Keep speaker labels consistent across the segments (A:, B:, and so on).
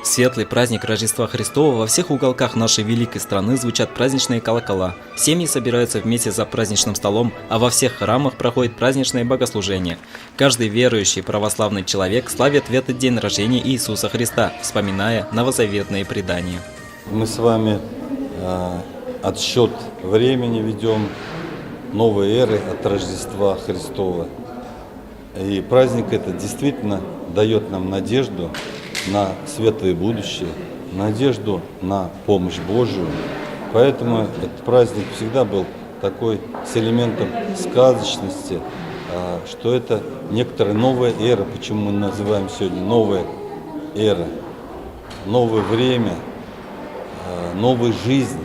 A: В светлый праздник Рождества Христова во всех уголках нашей великой страны звучат праздничные колокола. Семьи собираются вместе за праздничным столом, а во всех храмах проходит праздничное богослужение. Каждый верующий православный человек славит в этот день рождения Иисуса Христа, вспоминая новозаветные предания.
B: Мы с вами отсчет времени ведем новой эры от Рождества Христова. И праздник этот действительно дает нам надежду на светлое будущее, надежду на помощь Божию. Поэтому этот праздник всегда был такой с элементом сказочности, что это некоторая новая эра. Почему мы называем сегодня новая эра? Новое время, новая жизнь.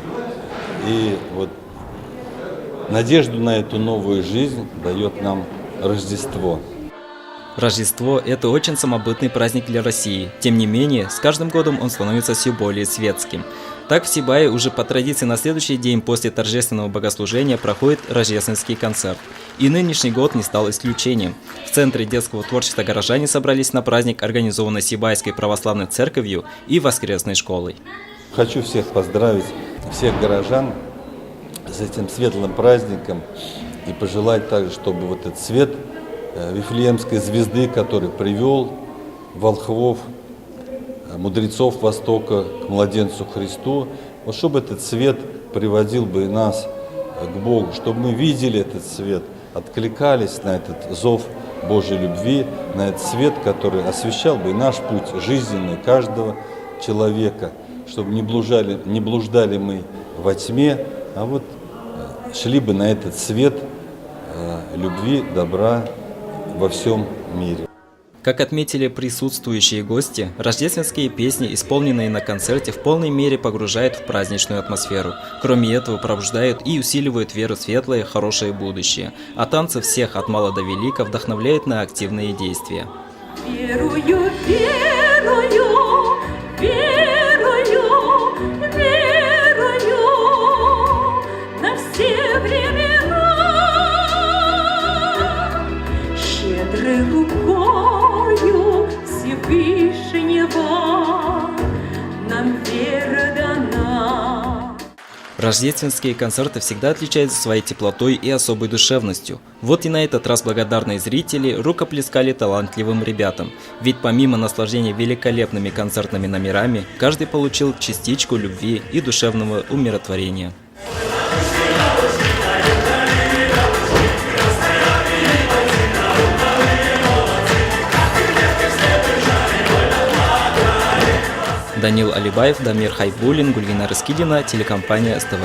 B: И вот надежду на эту новую жизнь дает нам Рождество.
A: Рождество – это очень самобытный праздник для России. Тем не менее, с каждым годом он становится все более светским. Так в Сибае уже по традиции на следующий день после торжественного богослужения проходит рождественский концерт. И нынешний год не стал исключением. В Центре детского творчества горожане собрались на праздник, организованный Сибайской православной церковью и воскресной школой.
B: Хочу всех поздравить, всех горожан с этим светлым праздником и пожелать также, чтобы вот этот свет Вифлеемской звезды, который привел волхвов, мудрецов Востока к младенцу Христу, вот чтобы этот свет приводил бы и нас к Богу, чтобы мы видели этот свет, откликались на этот зов Божьей любви, на этот свет, который освещал бы и наш путь жизненный каждого человека, чтобы не блуждали мы во тьме, а вот шли бы на этот свет любви, добра во всем мире.
A: Как отметили присутствующие гости, рождественские песни, исполненные на концерте, в полной мере погружают в праздничную атмосферу. Кроме этого, пробуждают и усиливают веру в светлое, хорошее будущее. А танцы всех от мала до велика вдохновляют на активные действия.
C: Верую, верую, верую, верую на все времена. Щедрой рукою Всевышнего нам вера дана.
A: Рождественские концерты всегда отличаются своей теплотой и особой душевностью. Вот и на этот раз благодарные зрители рукоплескали талантливым ребятам. Ведь помимо наслаждения великолепными концертными номерами, каждый получил частичку любви и душевного умиротворения. Данил Алибаев, Дамир Хайбуллин, Гульвина Раскидина, телекомпания СТВ.